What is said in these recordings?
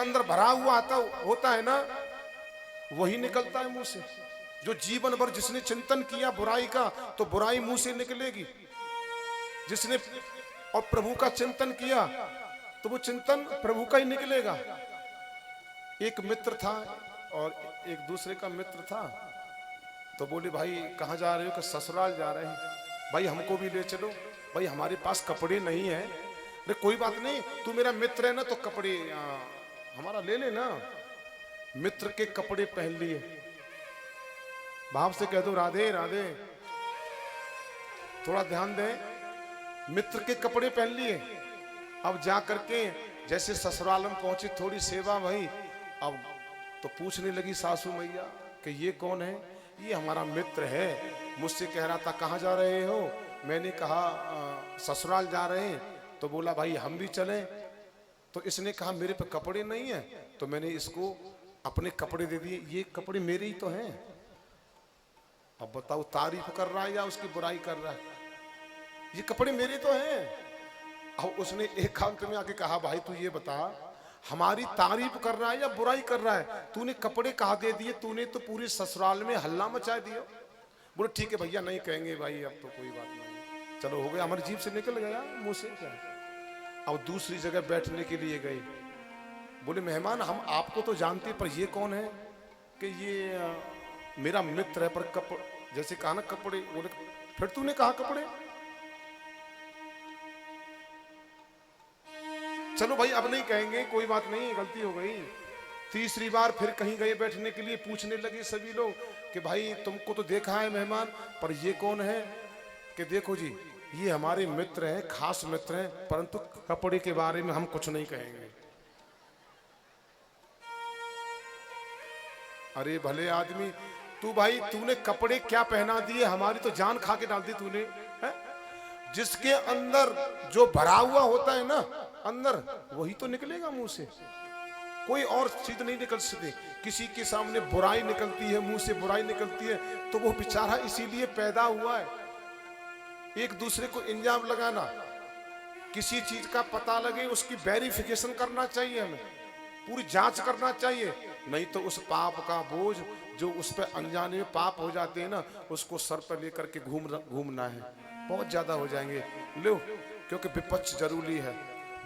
अंदर भरा हुआ आता होता है ना, वही निकलता है मुंह से। जो जीवन भर जिसने चिंतन किया बुराई का, तो बुराई मुंह से निकलेगी। जिसने और प्रभु का चिंतन किया, तो वो चिंतन प्रभु का ही निकलेगा। एक मित्र था और एक दूसरे का मित्र था, तो बोले भाई कहाँ जा रहे हो? कि ससुराल जा रहे हैं। भाई हमको भी ले चलो। भाई हमारे पास कपड़े नहीं है। अरे कोई बात नहीं, तू मेरा मित्र है ना, तो कपड़े हमारा ले लेना। मित्र के कपड़े पहन लिए। भाव से कह दो राधे राधे। थोड़ा ध्यान दें। मित्र के कपड़े पहन लिए। अब जा करके जैसे ससुराल में पहुंची, थोड़ी सेवा भई। अब तो पूछने लगी सासू मैया कि ये कौन है? ये हमारा मित्र है। मुझसे कह रहा था कहाँ जा रहे हो? मैंने कहा ससुराल जा रहे हैं। तो बोला भाई हम भी चलें। तो इसने कहा मेरे पे कपड़े नहीं है, तो मैंने इसको अपने कपड़े दे दिए। ये कपड़े मेरे ही तो हैं। अब बताओ तारीफ कर रहा है या उसकी बुराई कर रहा है? ये कपड़े मेरे तो हैं। अब उसने एकांत में आके कहा भाई तू ये बता, हमारी तारीफ कर रहा है या बुराई कर रहा है? तूने कपड़े कहाँ दे दिए? तूने तो पूरे ससुराल में हल्ला मचा दिया। बोले ठीक है भैया, नहीं कहेंगे भाई, अब तो कोई बात नहीं, चलो हो गया, हमारी जीभ से निकल गया मुंह से। क्या अब दूसरी जगह बैठने के लिए गए। बोले मेहमान हम आपको तो जानते, पर ये कौन है? कि ये मेरा मित्र है, पर कपड़े, जैसे कहा ना कपड़े। बोले फिर तूने कहा कपड़े? चलो भाई अब नहीं कहेंगे, कोई बात नहीं, गलती हो गई। तीसरी बार फिर कहीं गए बैठने के लिए, पूछने लगे सभी लोग कि भाई तुमको तो देखा है मेहमान, पर ये कौन है? कि देखो जी ये हमारे मित्र हैं, खास मित्र हैं, परंतु कपड़े के बारे में हम कुछ नहीं कहेंगे। अरे भले आदमी, तू भाई तूने कपड़े क्या पहना दिए? हमारी तो जान खा के डाल दी तूने। जिसके अंदर जो भरा हुआ होता है ना अंदर, वही तो निकलेगा मुंह से। कोई और चीज नहीं निकल सकती। किसी के सामने बुराई निकलती है, मुंह से बुराई निकलती है, तो वो बेचारा इसीलिए पैदा हुआ है। एक दूसरे को इल्जाम लगाना, किसी चीज का पता लगे उसकी वेरिफिकेशन करना चाहिए, हमें पूरी जांच करना चाहिए। नहीं तो उस पाप का बोझ जो उस पर अनजाने में पाप हो जाते हैं ना, उसको सर पर लेकर के घूमना है, बहुत ज्यादा हो जाएंगे। लो, क्योंकि विपक्ष जरूरी है।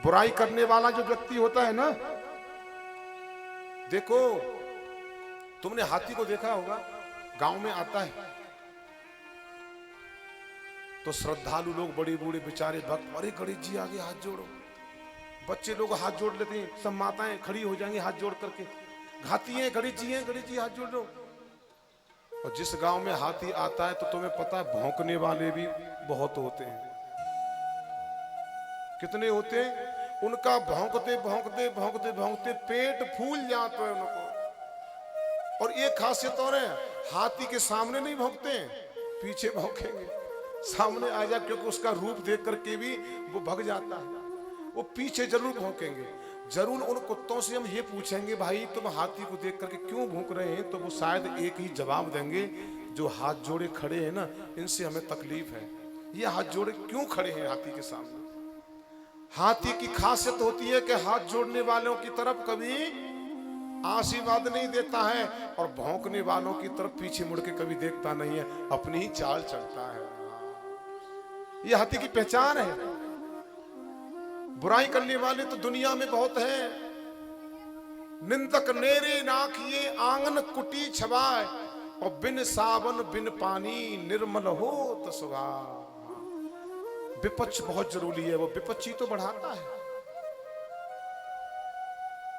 बुराई करने वाला जो व्यक्ति होता है ना, देखो तुमने हाथी को देखा होगा, गांव में आता है तो श्रद्धालु लोग, बड़े बूढ़े बेचारे भक्त, अरे गणेश जी आगे हाथ जोड़ो। बच्चे लोग हाथ जोड़ लेते हैं, सब माताएं खड़ी हो जाएंगी हाथ जोड़ करके, घाती हैं गणेश जी हाथ जोड़ लो। और जिस गांव में हाथी आता है तो तुम्हें पता है भौंकने वाले भी बहुत होते हैं। कितने होते हैं? उनका भौंकते भौंकते भौंकते भौंकते पेट फूल जाता है उनको। और एक खासियत और है, हाथी के सामने नहीं भौंकते हैं, पीछे भौंकेंगे। सामने आ जा, क्योंकि उसका रूप देख करके भी वो भग जाता है, वो पीछे जरूर भौंकेंगे। जरूर उन कुत्तों से हम ये पूछेंगे भाई तुम हाथी को देख करके क्यों भौंक रहे हैं, तो वो शायद एक ही जवाब देंगे, जो हाथ जोड़े खड़े हैं ना, इनसे हमें तकलीफ है। ये हाथ जोड़े क्यों खड़े हैं हाथी के सामने? हाथी की खासियत होती है कि हाथ जोड़ने वालों की तरफ कभी आशीर्वाद नहीं देता है, और भौंकने वालों की तरफ पीछे मुड़ के कभी देखता नहीं है, अपनी ही चाल चलता है। ये हाथी की पहचान है। बुराई करने वाले तो दुनिया में बहुत हैं। निंदक नेरे नाखिए आंगन कुटी छवाए, और बिन सावन बिन पानी निर्मल हो तो सुभाव। विपक्ष बहुत जरूरी है, वो विपक्षी तो बढ़ाता है।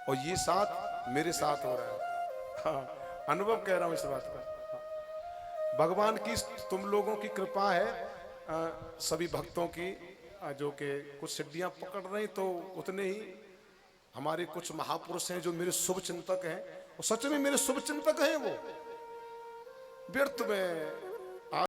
और ये साथ मेरे साथ हो रहा है। हाँ, अनुभव कह रहा हूं इस बात का। भगवान की तुम लोगों की कृपा है, सभी भक्तों की, जो कि कुछ सिद्धियां पकड़ रहे, तो उतने ही हमारे कुछ महापुरुष हैं जो मेरे शुभ चिंतक हैं। और सच में मेरे शुभ चिंतक हैं। वो व्यर्थ में